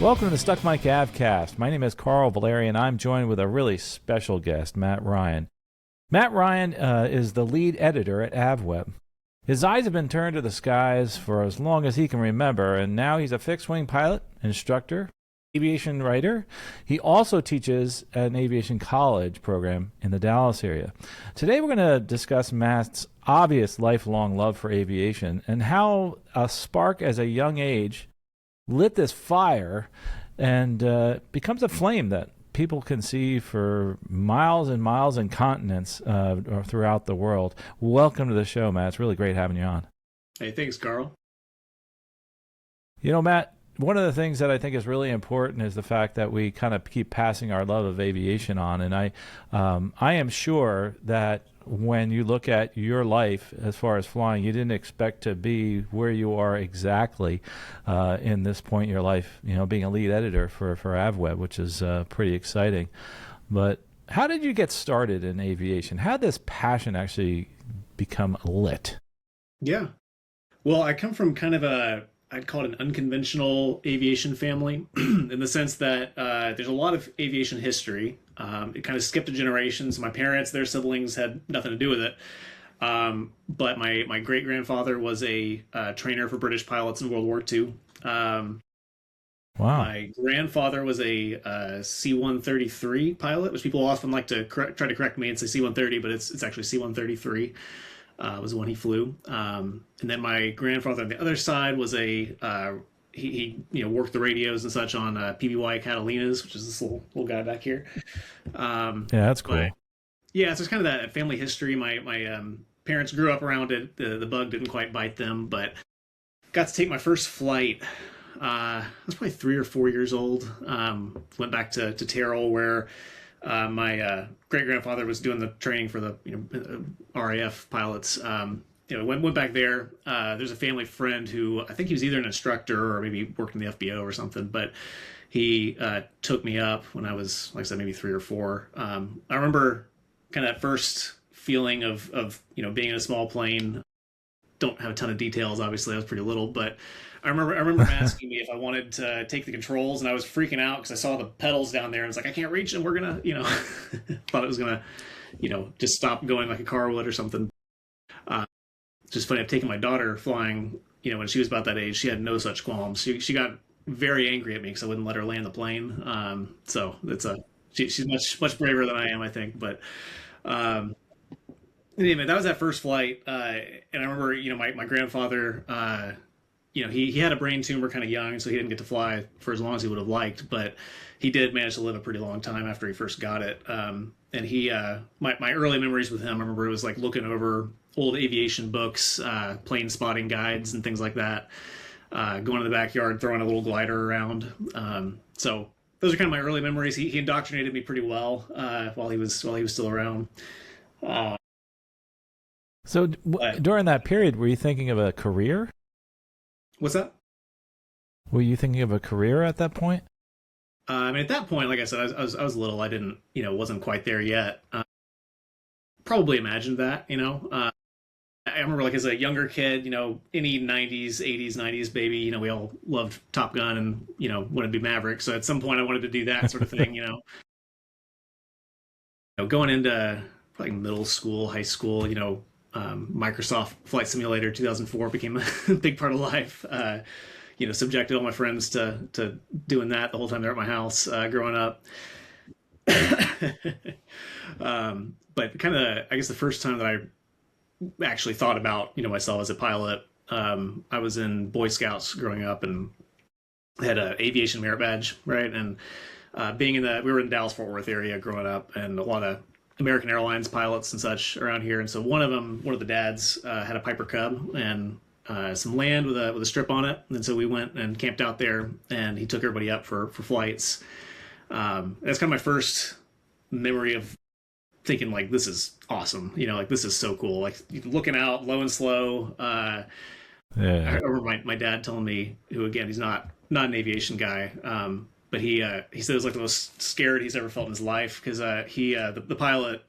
Welcome to the Stuck Mic AvCast. My name is Carl Valeri, and I'm joined with a really special guest, Matt Ryan. Matt Ryan is the lead editor at AvWeb. His eyes have been turned to the skies for as long as he can remember, and now he's a fixed-wing pilot, instructor, aviation writer. He also teaches at an aviation college program in the Dallas area. Today we're going to discuss Matt's obvious lifelong love for aviation and how a spark as a young age lit this fire and becomes a flame that people can see for miles and miles and continents throughout the world. Welcome to the show, Matt. It's really great having you on. Hey, thanks, Carl. You know, Matt, one of the things that I think is really important is the fact that we kind of keep passing our love of aviation on. And I am sure that when you look at your life as far as flying, you didn't expect to be where you are exactly in this point in your life, you know, being a lead editor for AvWeb, which is pretty exciting. But how did you get started in aviation? How did this passion actually become lit? Yeah. Well, I come from kind of I'd call it an unconventional aviation family in the sense that there's a lot of aviation history. It kind of skipped a generation. So my parents, their siblings had nothing to do with it. But my great-grandfather was a trainer for British pilots in World War II. Wow. My grandfather was a C-133 pilot, which people often like to try to correct me and say C-130, but it's actually C-133. Was the one he flew. And then my grandfather on the other side was he worked the radios and such on PBY Catalinas, which is this little guy back here. Yeah, that's cool. Yeah, so it's kind of that family history. My parents grew up around it. The bug didn't quite bite them, but got to take my first flight. I was probably 3 or 4 years old. Went back to Terrell where my great-grandfather was doing the training for the RAF pilots. Went back there. There's a family friend who I think he was either an instructor or maybe worked in the FBO or something, but he took me up when I was, like I said, maybe 3 or 4. I remember kind of that first feeling of being in a small plane. Don't have a ton of details, obviously. I was pretty little, but I remember him asking me if I wanted to take the controls, and I was freaking out because I saw the pedals down there, and it's like, I can't reach them. We're gonna, thought it was gonna, just stop going like a car would or something. It's just funny. I've taken my daughter flying. When she was about that age, she had no such qualms. She got very angry at me because I wouldn't let her land the plane. So she's much braver than I am, I think. But anyway, that was that first flight, and I remember, my grandfather. He had a brain tumor kind of young, so he didn't get to fly for as long as he would have liked, but he did manage to live a pretty long time after he first got it. And he, my early memories with him, I remember it was like looking over old aviation books, plane spotting guides and things like that, going in the backyard, throwing a little glider around. So those are kind of my early memories. He indoctrinated me pretty well while he was still around. So during that period, were you thinking of a career? What's that? Were you thinking of a career at that point? At that point, like I said, I was little. I didn't, wasn't quite there yet. Probably imagined that, I remember like as a younger kid, any 80s, 90s baby, we all loved Top Gun and, wanted to be Maverick. So at some point I wanted to do that sort of thing, going into like middle school, high school, Microsoft Flight Simulator 2004 became a big part of life. Subjected all my friends to doing that the whole time they're at my house growing up. But kind of, I guess the first time that I actually thought about, myself as a pilot, I was in Boy Scouts growing up and had an aviation merit badge, right? And we were in the Dallas-Fort Worth area growing up, and a lot of American Airlines pilots and such around here. And so one of the dads had a Piper Cub and some land with a strip on it. And so we went and camped out there, and he took everybody up for flights. That's kind of my first memory of thinking like, this is awesome. Like this is so cool. Like looking out low and slow. Yeah. I remember my dad telling me, who again, he's not an aviation guy. But he said it was like the most scared he's ever felt in his life because the pilot,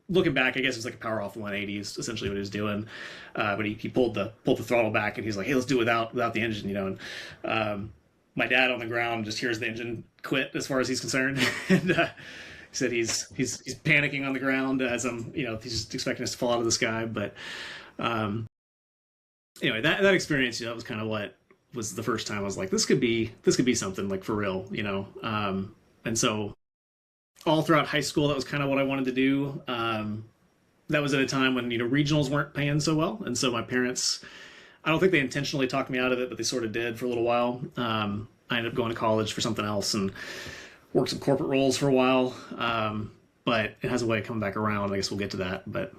looking back, I guess it was like a power off 180 is essentially what he was doing. But he pulled the throttle back and he's like, hey, let's do it without the engine, And my dad on the ground just hears the engine quit as far as he's concerned. And he said he's panicking on the ground as I'm, he's just expecting us to fall out of the sky. But anyway, that experience, that was kind of what was the first time I was like, this could be something like for real, and so all throughout high school, that was kind of what I wanted to do. That was at a time when, regionals weren't paying so well. And so my parents, I don't think they intentionally talked me out of it, but they sort of did for a little while. I ended up going to college for something else and worked some corporate roles for a while. But it has a way of coming back around. I guess we'll get to that. But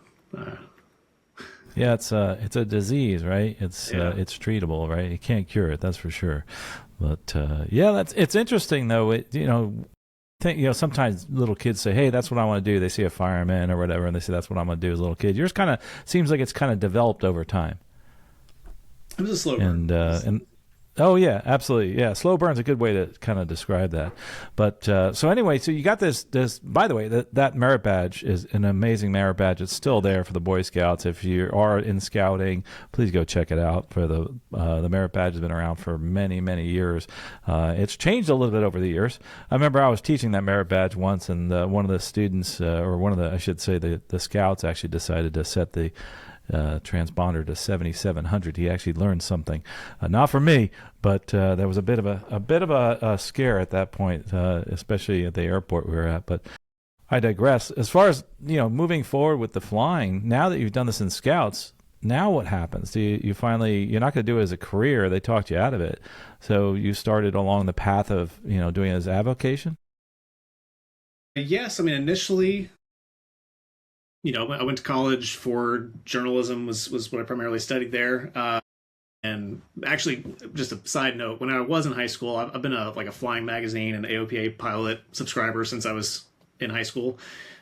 yeah, it's a disease, right? It's treatable, right? You can't cure it, that's for sure. But it's interesting though. Sometimes little kids say, "Hey, that's what I want to do." They see a fireman or whatever, and they say, "That's what I'm going to do as a little kid." Yours kind of seems like it's kind of developed over time. It was a slow burn. And oh yeah, absolutely, yeah. Slow burn's a good way to kind of describe that. But so anyway, so you got this. By the way, that merit badge is an amazing merit badge. It's still there for the Boy Scouts. If you are in scouting, please go check it out. For the merit badge has been around for many years. It's changed a little bit over the years. I remember I was teaching that merit badge once, and one of the students, I should say, the scouts actually decided to set the transponder to 7700. He actually learned something, not from me, but there was a bit of a scare at that point, especially at the airport we were at. But I digress. As far as moving forward with the flying, now that you've done this in Scouts, now what happens? Do you finally, you're not going to do it as a career? They talked you out of it, so you started along the path of doing it as avocation. Yes, I mean initially. I went to college for journalism, was what I primarily studied there. And actually, just a side note, when I was in high school, I've been a flying magazine and AOPA pilot subscriber since I was in high school.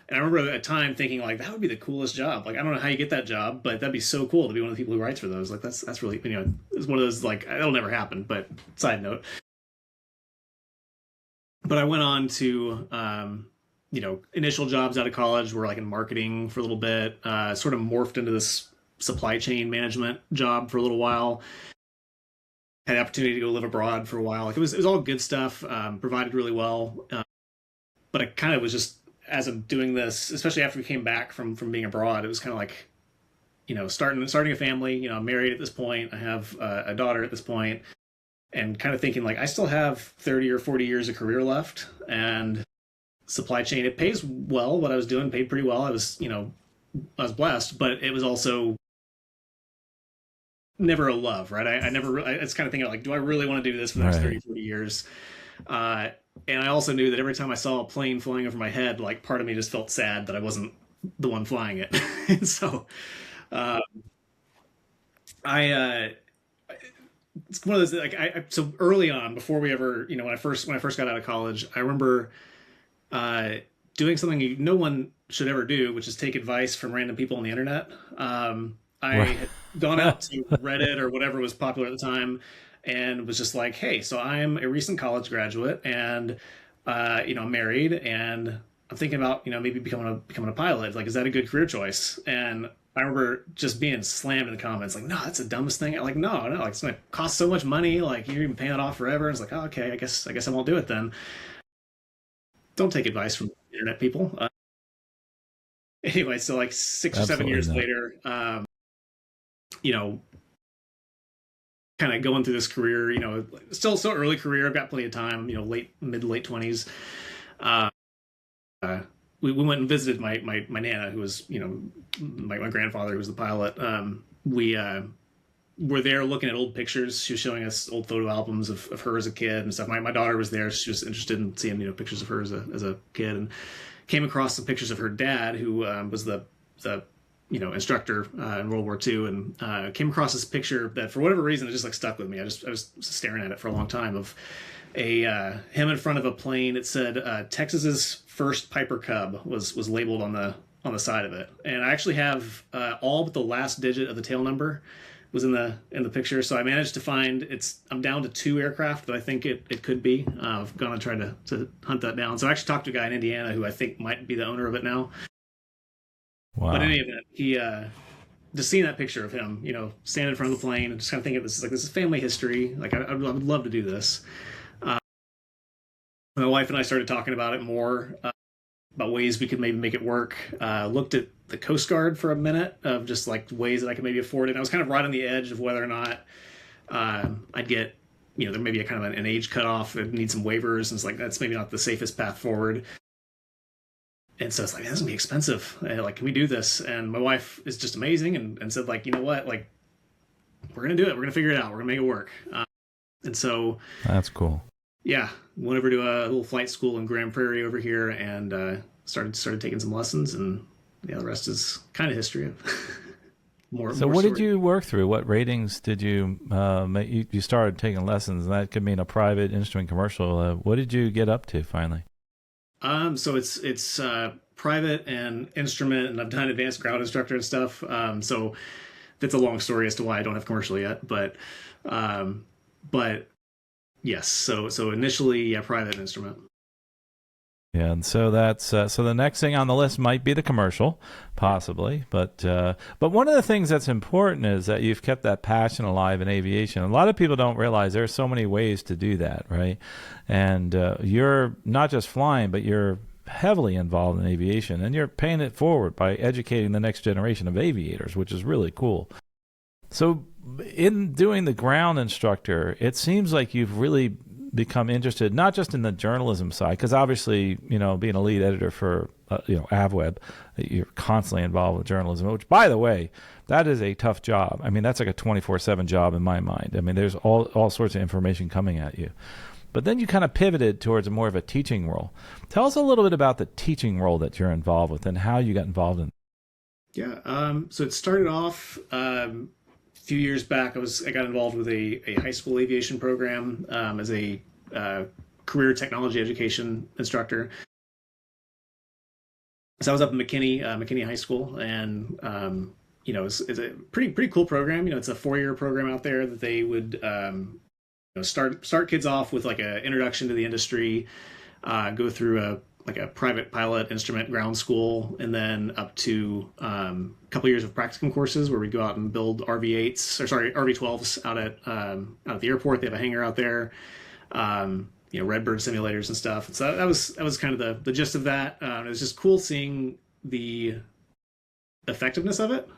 And I remember at a time thinking like, that would be the coolest job. Like, I don't know how you get that job, but that'd be so cool to be one of the people who writes for those. Like, that's really, it's one of those, like, it'll never happen, but side note. But I went on to, initial jobs out of college were like in marketing for a little bit, sort of morphed into this supply chain management job for a little while. Had the opportunity to go live abroad for a while. Like it was all good stuff, provided really well. But I kind of was just, as I'm doing this, especially after we came back from being abroad, it was kind of like, starting a family. I'm married at this point. I have a daughter at this point, and kind of thinking like, I still have 30 or 40 years of career left, and supply chain, it pays well. What I was doing paid pretty well. I was blessed, but it was also never a love, right? I never, it's kind of thinking like, do I really want to do this for the next 30, 40 years? And I also knew that every time I saw a plane flying over my head, like part of me just felt sad that I wasn't the one flying it. And so, it's one of those, like, so early on, before we ever, when I first got out of college, I remember doing something no one should ever do, which is take advice from random people on the internet. I had gone out to Reddit or whatever was popular at the time, and was just like, hey, so I'm a recent college graduate, and I'm married, and I'm thinking about maybe becoming a pilot. Like, is that a good career choice? And I remember just being slammed in the comments, like, no, that's the dumbest thing. Like, no, like it's gonna cost so much money. Like, you're even paying it off forever. And it's like, oh, okay, I guess I won't do it then. Don't take advice from internet people. Anyway, so like 6 or 7 years later, kind of going through this career, still so early career. I've got plenty of time, mid to late 20s. We went and visited my Nana, who was, my grandfather, who was the pilot. We were there looking at old pictures. She was showing us old photo albums of her as a kid and stuff. My daughter was there. She was interested in seeing, pictures of her as a kid, and came across some pictures of her dad, who was the instructor in World War II, and came across this picture that for whatever reason it just like stuck with me. I was staring at it for a long time, of him in front of a plane. It said Texas's first Piper Cub was labeled on the side of it, and I actually have all but the last digit of the tail number was in the picture. So I managed to find I'm down to 2 aircraft that I think it could be. I've gone and tried to hunt that down. So I actually talked to a guy in Indiana who I think might be the owner of it now. Wow. But in any event, he just seeing that picture of him, standing in front of the plane, and just kind of thinking this is family history. Like I would love to do this. My wife and I started talking about it more, about ways we could maybe make it work. Looked at the Coast Guard for a minute of just like ways that I could maybe afford it. And I was kind of right on the edge of whether or not I'd get, there may be a kind of an age cutoff and need some waivers. And it's like, that's maybe not the safest path forward. And so it's like, that's gonna be expensive. Like, can we do this? And my wife is just amazing and said, like, you know what? Like, we're going to do it. We're going to figure it out. We're going to make it work. And so that's cool. Yeah. Went over to a little flight school in Grand Prairie over here and started taking some lessons. And yeah, the rest is kind of history. So what did you work through? What ratings did you you started taking lessons? And that could mean a private, instrument, commercial. What did you get up to finally? So it's private and instrument, and I've done advanced ground instructor and stuff. So that's a long story as to why I don't have commercial yet, but yes. So initially, yeah, private instrument. Yeah, and so that's so the next thing on the list might be the commercial, possibly. But one of the things that's important is that you've kept that passion alive in aviation. A lot of people don't realize there's so many ways to do that, right? And you're not just flying, but you're heavily involved in aviation, and you're paying it forward by educating the next generation of aviators, which is really cool. So in doing the ground instructor, it seems like you've really become interested not just in the journalism side, because obviously, being a lead editor for AvWeb, you're constantly involved with journalism, which, by the way, that is a tough job. I mean, that's like a 24/7 job in my mind. I mean, there's all sorts of information coming at you. But then you kind of pivoted towards more of a teaching role. Tell us a little bit about the teaching role that you're involved with and how you got involved in it. Yeah, so it started off a few years back. I got involved with a high school aviation program as a career technology education instructor. So I was up in McKinney High School, and it's a pretty cool program. It's a 4-year program out there that they would start kids off with like an introduction to the industry, go through a private pilot instrument ground school, and then up to a couple years of practicum courses where we go out and build RV12s out at the airport. They have a hangar out there, Redbird simulators and stuff. And so that was kind of the gist of that. It was just cool seeing the effectiveness of it.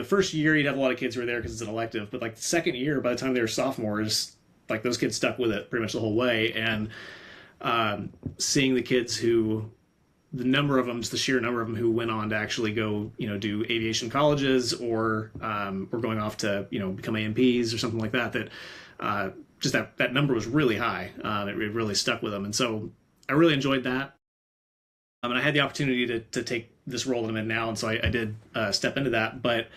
First year you'd have a lot of kids who were there because it's an elective, but like the second year, by the time they were sophomores, like those kids stuck with it pretty much the whole way. And seeing the kids the sheer number of them who went on to actually go, do aviation colleges or going off to, become AMPs or something like that, just that number was really high. It really stuck with them. And so I really enjoyed that. And I had the opportunity to take this role that I'm in now. And so I did step into that, but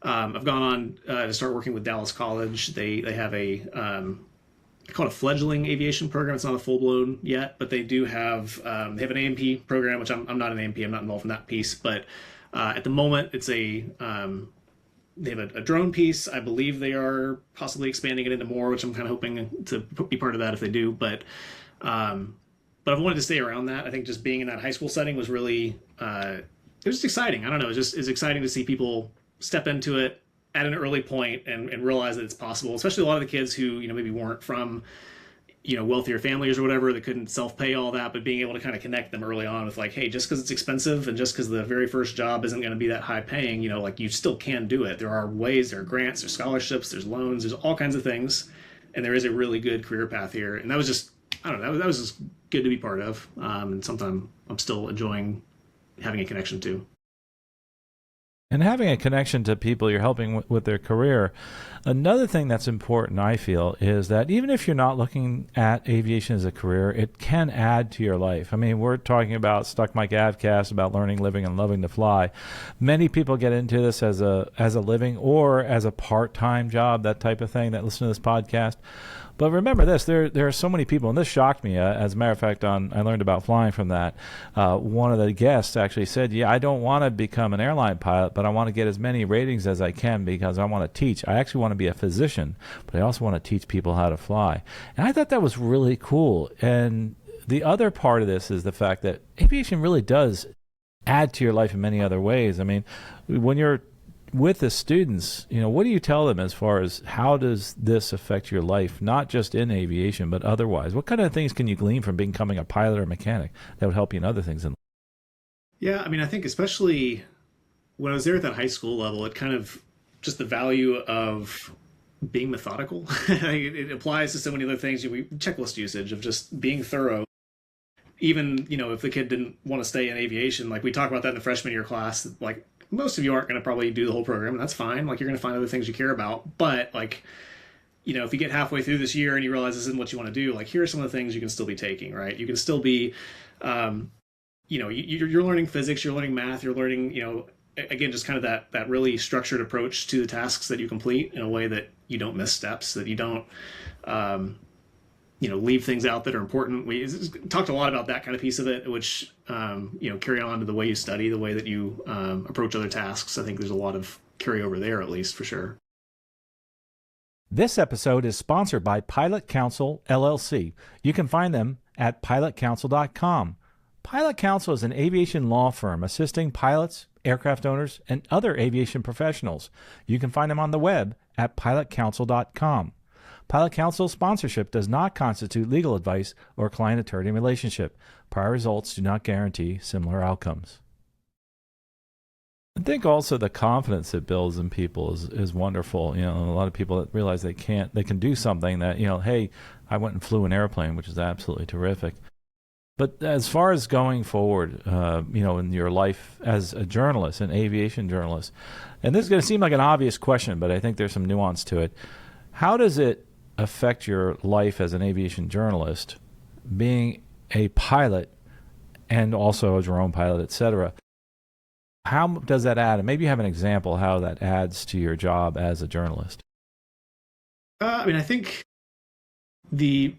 I've gone on to start working with Dallas College. They have they call it a fledgling aviation program. It's not a full blown yet, but they do have they have an AMP program, which I'm not an AMP. I'm not involved in that piece, but at the moment it's they have a drone piece. I believe they are possibly expanding it into more, which I'm kind of hoping to be part of that if they do. But I've wanted to stay around that. I think just being in that high school setting was really it was just exciting. I don't know. It's exciting to see people step into it at an early point and realize that it's possible, especially a lot of the kids who, maybe weren't from, wealthier families or whatever that couldn't self-pay all that, but being able to kind of connect them early on with like, hey, just because it's expensive and just because the very first job isn't going to be that high paying, like you still can do it. There are ways, there are grants, there's scholarships, there's loans, there's all kinds of things. And there is a really good career path here. And that was just, I don't know, that was just good to be part of. And something I'm still enjoying having a connection to. And having a connection to people you're helping with their career. Another thing that's important, I feel, is that even if you're not looking at aviation as a career, it can add to your life. I mean, we're talking about Stuck Mike AvCast, about learning, living, and loving to fly. Many people get into this as a living or as a part-time job, that type of thing, that listen to this podcast. But remember this, there are so many people, and this shocked me. As a matter of fact, I learned about flying from that. One of the guests actually said, yeah, I don't want to become an airline pilot, but I want to get as many ratings as I can because I want to teach. I actually want to be a physician, but I also want to teach people how to fly. And I thought that was really cool. And the other part of this is the fact that aviation really does add to your life in many other ways. I mean, when you're with the students, what do you tell them as far as how does this affect your life, not just in aviation, but otherwise? What kind of things can you glean from becoming a pilot or mechanic that would help you in other things in life? Yeah, I mean, I think especially when I was there at that high school level, it kind of just the value of being methodical. It applies to so many other things. Checklist usage of just being thorough. Even, if the kid didn't want to stay in aviation, like we talk about that in the freshman year class, like most of you aren't going to probably do the whole program, and that's fine. Like you're going to find other things you care about. But like, if you get halfway through this year and you realize this isn't what you want to do, like here are some of the things you can still be taking, right? You can still be, you're learning physics, you're learning math, you're learning, again, just kind of that really structured approach to the tasks that you complete in a way that you don't miss steps, that you don't, leave things out that are important. We talked a lot about that kind of piece of it, which, carry on to the way you study, the way that you approach other tasks. I think there's a lot of carryover there, at least, for sure. This episode is sponsored by Pilot Council, LLC. You can find them at pilotcouncil.com. Pilot Council is an aviation law firm assisting pilots, aircraft owners, and other aviation professionals. You can find them on the web at pilotcouncil.com. Pilot Council sponsorship does not constitute legal advice or client-attorney relationship. Prior results do not guarantee similar outcomes. I think also the confidence it builds in people is wonderful. A lot of people that realize they can do something that, hey, I went and flew an airplane, which is absolutely terrific. But as far as going forward, in your life as a journalist, an aviation journalist, and this is going to seem like an obvious question, but I think there's some nuance to it. How does it affect your life as an aviation journalist, being a pilot and also a drone pilot, et cetera? How does that add? And maybe you have an example how that adds to your job as a journalist. I think the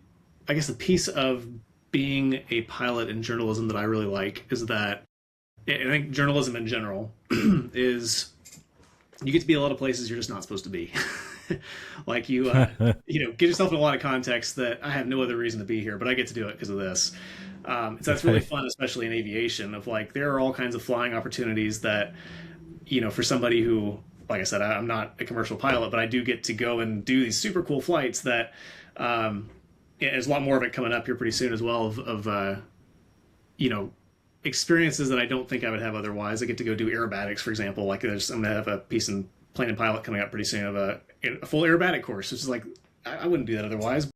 piece of being a pilot in journalism that I really like is that I think journalism in general is you get to be a lot of places you're just not supposed to be. Like you get yourself in a lot of contexts that I have no other reason to be here, but I get to do it because of this. So that's really fun, especially in aviation, of like, there are all kinds of flying opportunities that, for somebody who, like I said, I'm not a commercial pilot, but I do get to go and do these super cool flights that, there's a lot more of it coming up here pretty soon as well of experiences that I don't think I would have otherwise. I get to go do aerobatics, for example. Like I'm going to have a piece in Plane and Pilot coming up pretty soon of a full aerobatic course, which is like, I wouldn't do that otherwise.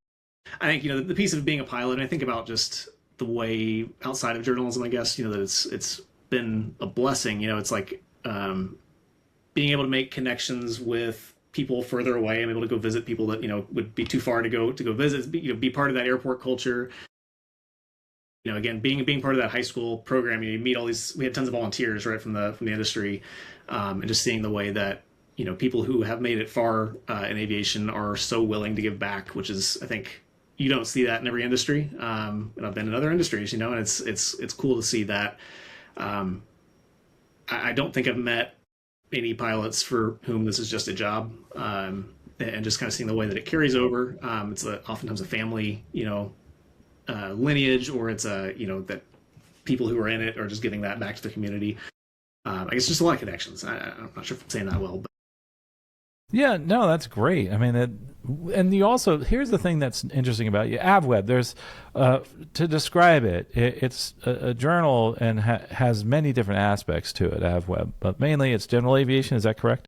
I think, the piece of being a pilot, and I think about just the way outside of journalism, I guess, that it's been a blessing. It's like being able to make connections with people further away. I'm able to go visit people that, would be too far to go visit, be part of that airport culture. Again, being part of that high school program, you meet all these, we had tons of volunteers, right, from the industry, and just seeing the way that, people who have made it far in aviation are so willing to give back, which is, I think, you don't see that in every industry. And I've been in other industries, and it's cool to see that. I don't think I've met any pilots for whom this is just a job, and just kind of seeing the way that it carries over. It's oftentimes a family, lineage, or it's that people who are in it are just giving that back to the community. I guess just a lot of connections. I'm not sure if I'm saying that well, but. Yeah, no, that's great. I mean, and you also, here's the thing that's interesting about you. AvWeb, there's, to describe it, it's a journal and has many different aspects to it, AvWeb, but mainly it's general aviation, is that correct?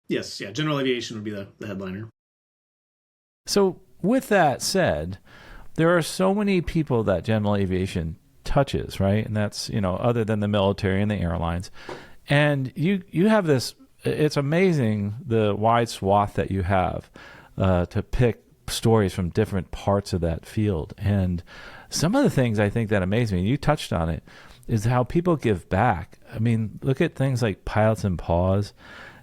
Yes, yeah, general aviation would be the headliner. So with that said, there are so many people that general aviation touches, right? And that's, other than the military and the airlines. And you have this, it's amazing the wide swath that you have to pick stories from different parts of that field. And some of the things I think that amaze me, and you touched on it, is how people give back. I mean, look at things like Pilots and Paws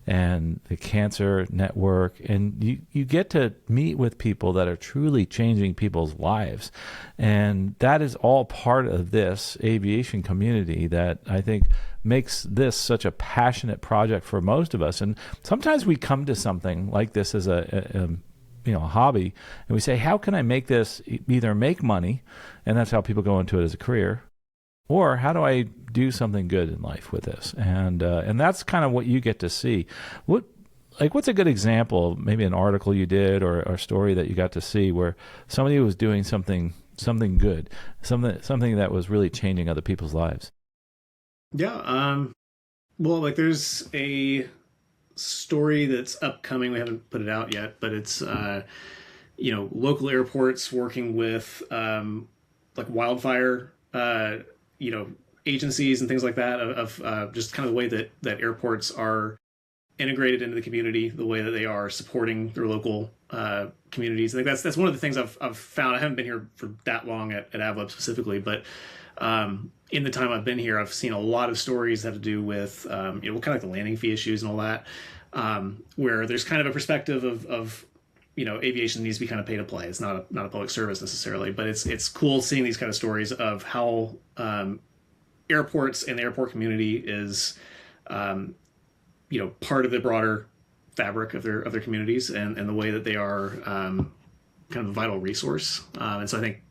and the Cancer Network, and you get to meet with people that are truly changing people's lives. And that is all part of this aviation community that I think makes this such a passionate project for most of us. And sometimes we come to something like this as a hobby, and we say, how can I make this either make money, and that's how people go into it as a career, or how do I do something good in life with this, and that's kind of what you get to see. What's a good example, maybe an article you did or a story that you got to see where somebody was doing something good, something that was really changing other people's lives? Yeah. Well, like there's a story that's upcoming. We haven't put it out yet, but it's local airports working with like wildfire agencies and things like that of just kind of the way that airports are integrated into the community, the way that they are supporting their local communities. I think that's one of the things I've found. I haven't been here for that long at AvWeb specifically, but in the time I've been here, I've seen a lot of stories that have to do with kind of like the landing fee issues and all that, where there's kind of a perspective of aviation needs to be kind of pay to play. It's not a public service necessarily, but it's cool seeing these kind of stories of how airports and the airport community is part of the broader fabric of their communities and the way that they are kind of a vital resource. And so I think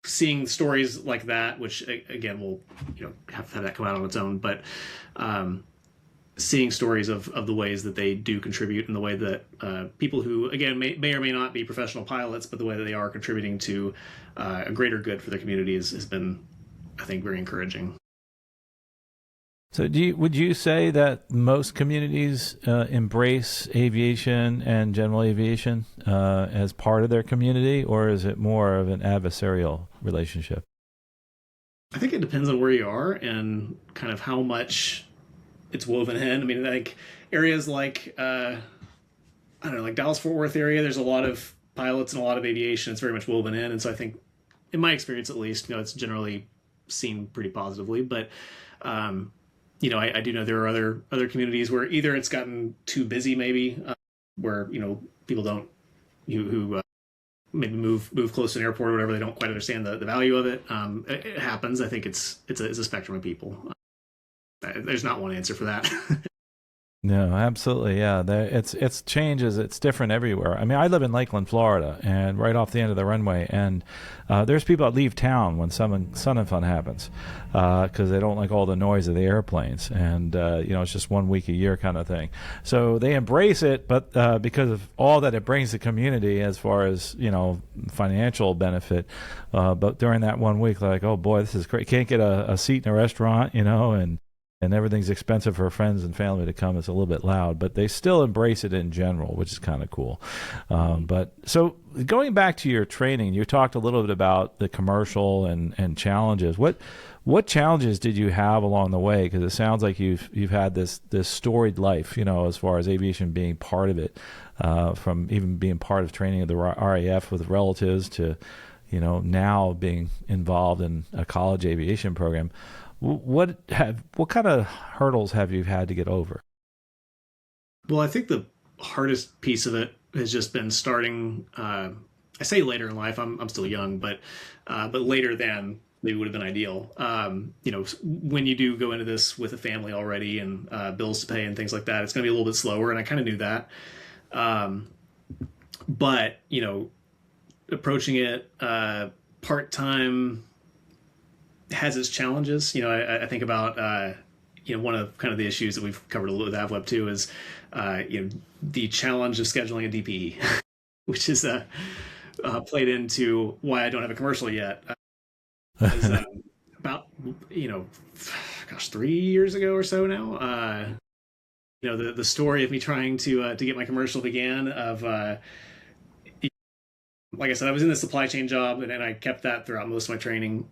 seeing stories like that, which again will have to have that come out on its own, but seeing stories of the ways that they do contribute and the way that people who again may or may not be professional pilots, but the way that they are contributing to a greater good for the community has been, I think, very encouraging. So would you say that most communities embrace aviation and general aviation as part of their community, or is it more of an adversarial relationship? I think it depends on where you are and kind of how much it's woven in. I mean, like areas like, like Dallas-Fort Worth area, there's a lot of pilots and a lot of aviation. It's very much woven in. And so I think, in my experience at least, it's generally seen pretty positively. But I do know there are other communities where either it's gotten too busy, maybe where people don't who maybe move close to an airport or whatever, they don't quite understand the value of it. It happens. I think it's a spectrum of people. There's not one answer for that. No, absolutely, yeah. It's changes. It's different everywhere. I mean, I live in Lakeland, Florida, and right off the end of the runway, and there's people that leave town when Sun and Fun happens because they don't like all the noise of the airplanes, and it's just 1 week a year kind of thing. So they embrace it, but because of all that it brings the community as far as financial benefit, but during that 1 week, they're like, oh boy, this is great. Can't get a seat in a restaurant, and everything's expensive for friends and family to come. It's a little bit loud, but they still embrace it in general, which is kind of cool. But so going back to your training, you talked a little bit about the commercial and challenges. What challenges did you have along the way? Because it sounds like you've had this storied life, as far as aviation being part of it, from even being part of training of the RAF with relatives to, now being involved in a college aviation program. What kind of hurdles have you had to get over? Well, I think the hardest piece of it has just been starting. I say later in life. I'm still young, but later than maybe would have been ideal. When you do go into this with a family already and bills to pay and things like that, it's going to be a little bit slower, and I kind of knew that. But approaching it part-time has its challenges. I think about one of kind of the issues that we've covered a little with AvWeb too is the challenge of scheduling a DPE, which is played into why I don't have a commercial yet. About 3 years ago or so now. The story of me trying to get my commercial began of like I said, I was in the supply chain job and I kept that throughout most of my training.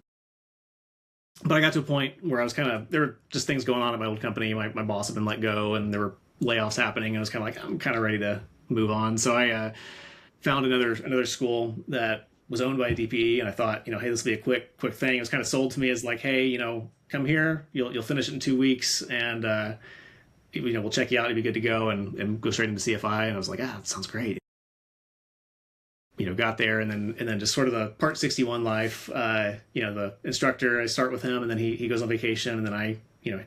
But I got to a point where I was there were just things going on at my old company. My boss had been let go and there were layoffs happening. And I was kind of like, I'm kind of ready to move on. So I found another school that was owned by a DPE. And I thought, hey, this will be a quick thing. It was kind of sold to me as like, hey, come here, you'll finish it in 2 weeks. And, we'll check you out. You'll be good to go and go straight into CFI. And I was like, that sounds great. Got there and then just sort of the Part 61 life, the instructor, I start with him and then he goes on vacation and then I,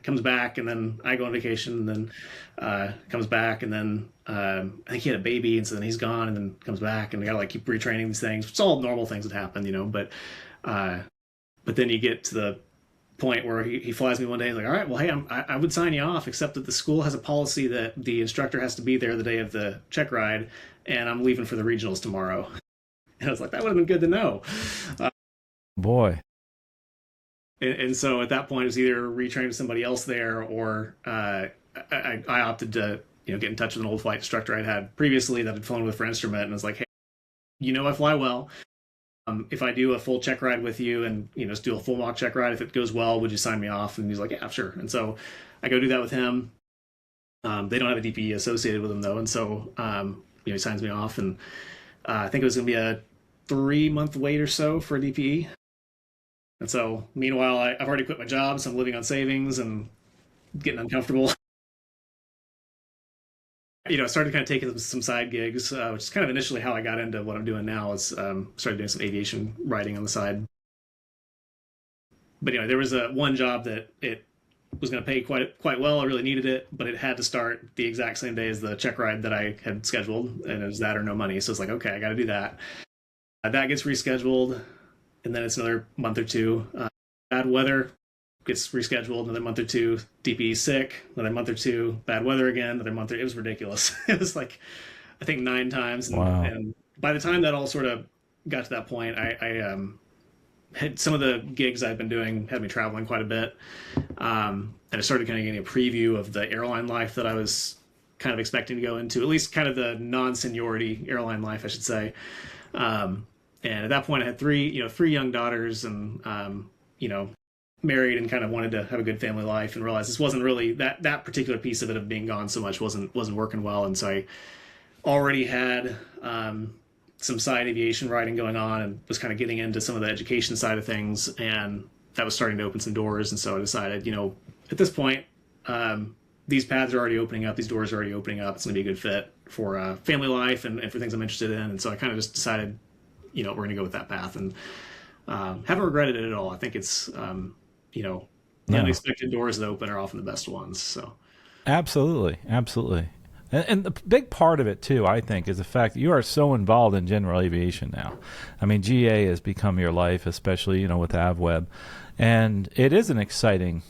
comes back and then I go on vacation and then comes back and then I think he had a baby and so then he's gone and then comes back and I gotta keep retraining these things. It's all normal things that happen, but then you get to the point where he flies me one day. He's like, all right, well, hey, I would sign you off, except that the school has a policy that the instructor has to be there the day of the check ride, and I'm leaving for the regionals tomorrow. And I was like, that would have been good to know. Boy. And so at that point, it was either retrain with somebody else there, or I opted to get in touch with an old flight instructor I'd had previously that had flown with for instrument, and was like, hey, I fly well. If I do a full check ride with you and just do a full mock check ride, if it goes well, would you sign me off? And he's like, yeah, sure. And so I go do that with him. They don't have a DPE associated with them though, and so he signs me off, and I think it was going to be a 3-month wait or so for a DPE. And so meanwhile, I've already quit my job, so I'm living on savings and getting uncomfortable. I started kind of taking some side gigs, which is kind of initially how I got into what I'm doing now. Is started doing some aviation writing on the side. But there was one job that it was going to pay quite well. I really needed it, but it had to start the exact same day as the check ride that I had scheduled, and it was that or no money. So it's like, okay, I got to do that. That gets rescheduled, and then it's another month or two. Bad weather gets rescheduled, another month or two. DPE sick, another month or two. Bad weather again, another month. It was ridiculous. It was like, I think 9 times. And, wow. And by the time that all sort of got to that point, I had some of the gigs I've been doing had me traveling quite a bit. And I started kind of getting a preview of the airline life that I was kind of expecting to go into, at least kind of the non-seniority airline life, I should say. And at that point I had three young daughters, and, married, and kind of wanted to have a good family life, and realized this wasn't really that particular piece of it, of being gone so much, wasn't working well. And so I already had some side aviation writing going on, and was kind of getting into some of the education side of things, and that was starting to open some doors. And so I decided, at this point, these paths are already opening up, these doors are already opening up, it's going to be a good fit for family life and for things I'm interested in. And so I kind of just decided, we're going to go with that path, and haven't regretted it at all. I think it's the unexpected doors that open are often the best ones. So absolutely. And the big part of it too, I think, is the fact that you are so involved in general aviation now. I mean, GA has become your life, especially with AvWeb, and it is an exciting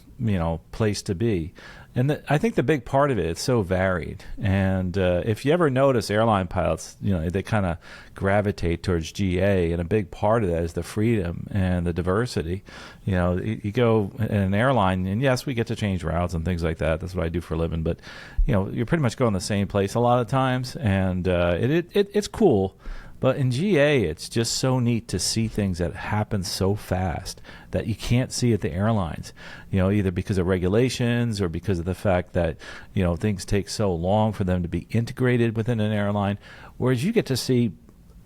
place to be. And I think the big part of it, it's so varied. And if you ever notice airline pilots, they kind of gravitate towards GA, and a big part of that is the freedom and the diversity. You go in an airline, and yes, we get to change routes and things like that. That's what I do for a living. But, you're pretty much going the same place a lot of times, and it's cool. But in GA, it's just so neat to see things that happen so fast that you can't see at the airlines, either because of regulations or because of the fact that, things take so long for them to be integrated within an airline, whereas you get to see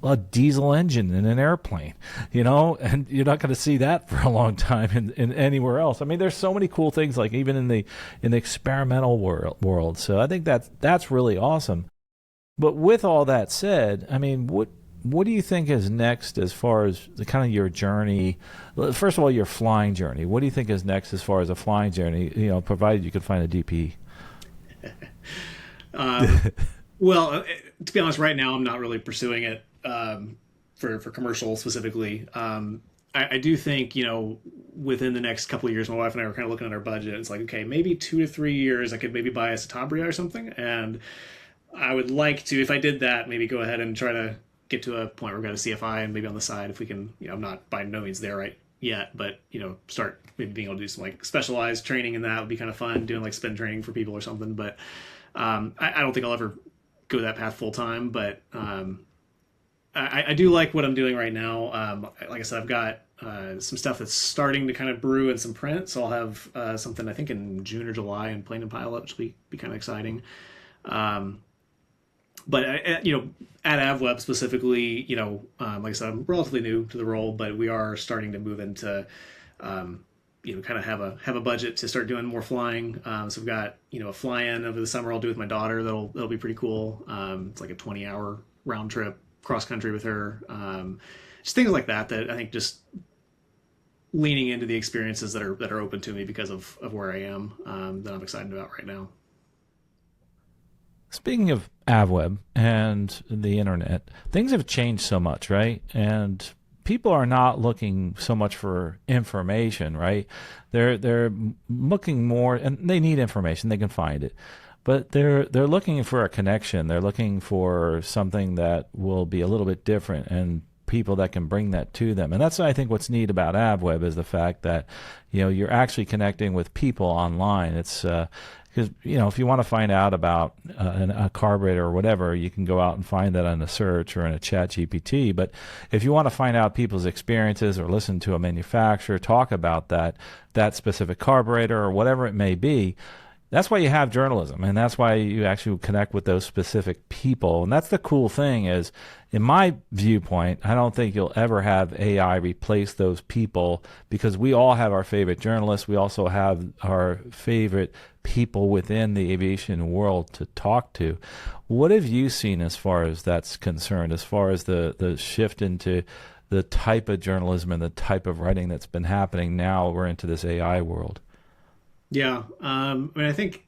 a diesel engine in an airplane, and you're not going to see that for a long time in anywhere else. I mean, there's so many cool things, like even in the experimental world. So I think that's really awesome. But with all that said, I mean, what do you think is next as far as the kind of your journey? First of all, your flying journey. What do you think is next as far as a flying journey, provided you can find a DP? Well, to be honest, right now I'm not really pursuing it for commercial specifically. I do think, within the next couple of years, my wife and I were kind of looking at our budget. It's like, okay, maybe 2 to 3 years, I could maybe buy a Citabria or something. And I would like to, if I did that, maybe go ahead and try to get to a point where we've got a CFI, and maybe on the side, if we can, I'm not by no means there right yet, but, start maybe being able to do some like specialized training, and that would be kind of fun, doing like spin training for people or something. But I don't think I'll ever go that path full time, but I do like what I'm doing right now. Like I said, I've got some stuff that's starting to kind of brew in some print, so I'll have something I think in June or July in Plane and Pilot, which will be kind of exciting. But at AvWeb specifically, like I said, I'm relatively new to the role, but we are starting to move into, kind of have a budget to start doing more flying. So we've got a fly-in over the summer I'll do with my daughter. That'll be pretty cool. It's like a 20-hour round trip cross country with her. Just things like that I think just leaning into the experiences that are open to me because of where I am, that I'm excited about right now. Speaking of AvWeb and the internet, things have changed so much, right? And people are not looking so much for information, right? They're looking more, and they need information. They can find it, but they're looking for a connection. They're looking for something that will be a little bit different, and people that can bring that to them. And that's, I think, what's neat about AvWeb is the fact that, you're actually connecting with people online. It's because, if you want to find out about a carburetor or whatever, you can go out and find that on a search or in a chat GPT. But if you want to find out people's experiences or listen to a manufacturer talk about that specific carburetor or whatever it may be, that's why you have journalism, and that's why you actually connect with those specific people. And that's the cool thing is, in my viewpoint, I don't think you'll ever have AI replace those people, because we all have our favorite journalists. We also have our favorite people within the aviation world to talk to. What have you seen as far as that's concerned, as far as the shift into the type of journalism and the type of writing that's been happening now we're into this AI world? Yeah. I think,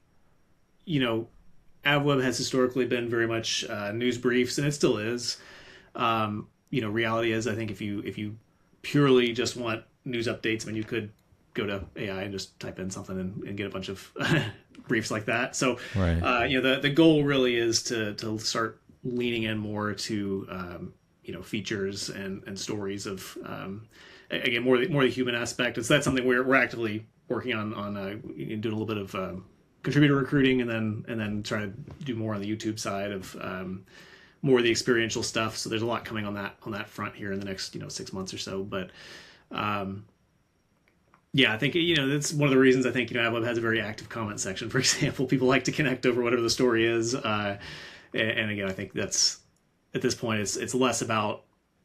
AvWeb has historically been very much news briefs, and it still is. Reality is, I think if you purely just want news updates, you could go to AI and just type in something and get a bunch of briefs like that. So, right. The goal really is to start leaning in more to, features and stories of, again, more the human aspect. And so that's something we're actively working on doing a little bit of contributor recruiting, and then trying to do more on the YouTube side of more of the experiential stuff. So there's a lot coming on that front here in the next 6 months or so. But yeah, I think that's one of the reasons I think AvWeb has a very active comment section. For example, people like to connect over whatever the story is, and again, I think that's at this point it's less about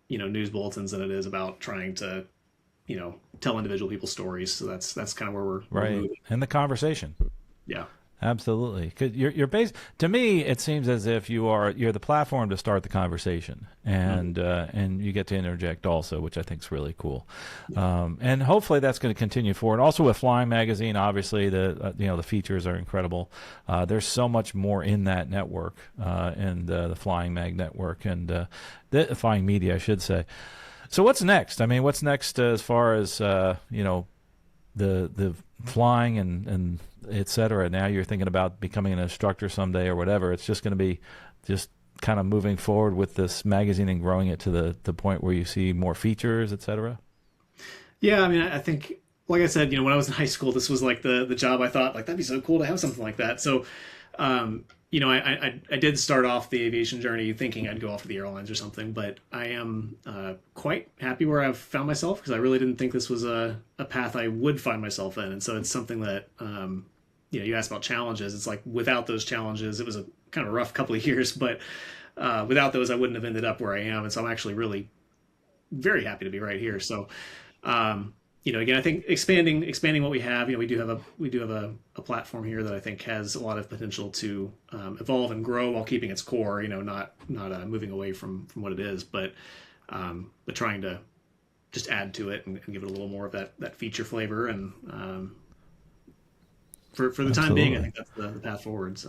news bulletins than it is about trying to tell individual people's stories. So that's kind of where we're moving. And the conversation. Yeah, absolutely. 'Cause you're based, to me, it seems as if you're the platform to start the conversation, and you get to interject also, which I think is really cool. And hopefully that's going to continue forward. Also with Flying Magazine, obviously the features are incredible. There's so much more in that network, and the Flying Mag network, and the Flying Media, I should say. So what's next? What's next as far as the flying and et cetera? Now you're thinking about becoming an instructor someday or whatever. It's just going to be just kind of moving forward with this magazine and growing it to the point where you see more features, et cetera? Yeah, I think, like I said, when I was in high school, this was like the job I thought, like, that'd be so cool to have something like that. So, I did start off the aviation journey thinking I'd go off to the airlines or something, but I am quite happy where I've found myself, because I really didn't think this was a path I would find myself in. And so it's something that, you asked about challenges. It's like, without those challenges, it was a kind of a rough couple of years, but without those, I wouldn't have ended up where I am. And so I'm actually really very happy to be right here. So, again, I think expanding what we have. We do have a platform here that I think has a lot of potential to evolve and grow while keeping its core. Not moving away from what it is, but trying to just add to it and give it a little more of that feature flavor. And for the time being, I think that's the path forward.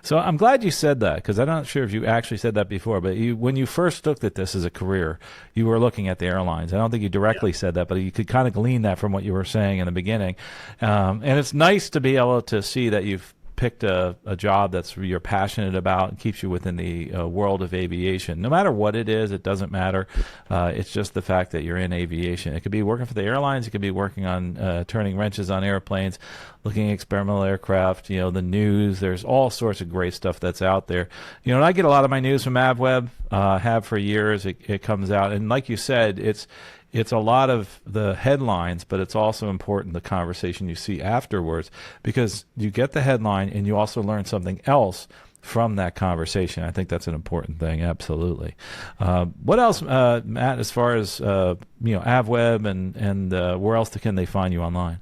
So I'm glad you said that, because I'm not sure if you actually said that before, but when you first looked at this as a career, you were looking at the airlines. I don't think you directly said that, but you could kind of glean that from what you were saying in the beginning. And it's nice to be able to see that you've picked a job that's you're passionate about and keeps you within the world of aviation. No matter what it is, it doesn't matter. It's just the fact that you're in aviation. It could be working for the airlines. It could be working on turning wrenches on airplanes, looking at experimental aircraft, the news. There's all sorts of great stuff that's out there. And I get a lot of my news from AvWeb, have for years. It comes out. And like you said, it's a lot of the headlines, but it's also important the conversation you see afterwards, because you get the headline and you also learn something else from that conversation. I think that's an important thing. Absolutely. What else, Matt, as far as AvWeb and where else can they find you online?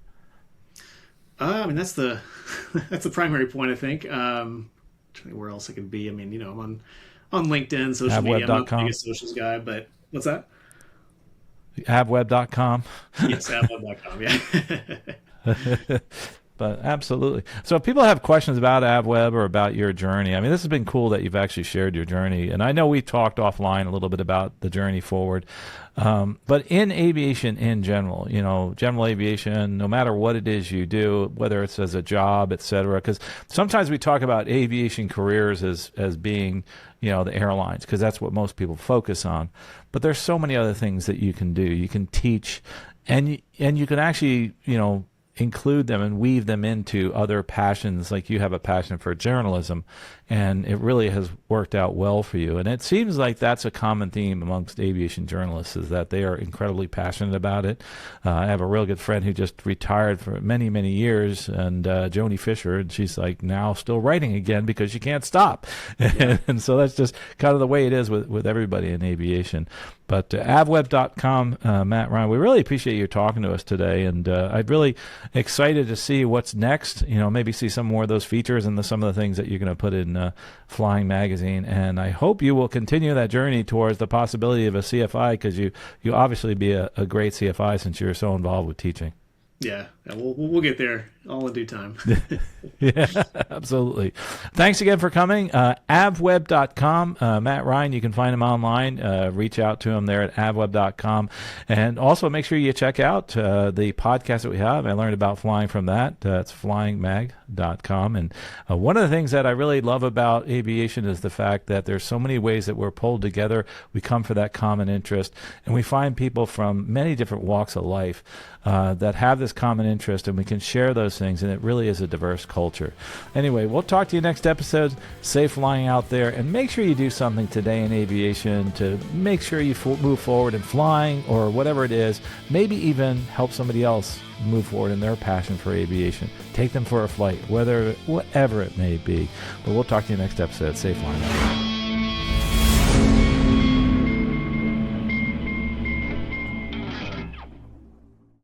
That's the that's the primary point, I think. Trying to think where else I could be. I'm on LinkedIn, social media. I'm not the biggest socials guy, but what's that? AvWeb.com. Yes, AvWeb.com. Yeah. But absolutely. So if people have questions about AvWeb or about your journey, I mean, this has been cool that you've actually shared your journey. And I know we talked offline a little bit about the journey forward. But in aviation in general, general aviation, no matter what it is you do, whether it's as a job, et cetera, because sometimes we talk about aviation careers as being, the airlines, because that's what most people focus on. But there's so many other things that you can do. You can teach, and you can actually, include them and weave them into other passions. Like you have a passion for journalism, and it really has worked out well for you. And it seems like that's a common theme amongst aviation journalists, is that they are incredibly passionate about it. I have a real good friend who just retired for many, many years, and Joni Fisher, and she's like now still writing again because she can't stop. Yeah. And so that's just kind of the way it is with everybody in aviation. But avweb.com, Matt Ryan, we really appreciate you talking to us today, and I'm really excited to see what's next. Maybe see some more of those features and some of the things that you're going to put in Flying Magazine. And I hope you will continue that journey towards the possibility of a CFI, because you obviously be a great CFI since you're so involved with teaching. Yeah, we'll get there all in due time. Yeah, absolutely. Thanks again for coming. AvWeb.com. Matt Ryan, you can find him online. Reach out to him there at AvWeb.com. And also make sure you check out the podcast that we have. I learned about flying from that. It's flyingmag.com. And one of the things that I really love about aviation is the fact that there's so many ways that we're pulled together. We come for that common interest, and we find people from many different walks of life that have this common interest, and we can share those things, and it really is a diverse culture. Anyway, we'll talk to you next episode. Safe flying out there, and make sure you do something today in aviation to make sure you move forward in flying, or whatever it is. Maybe even help somebody else move forward in their passion for aviation. Take them for a flight, whatever it may be. But we'll talk to you next episode. Safe flying out.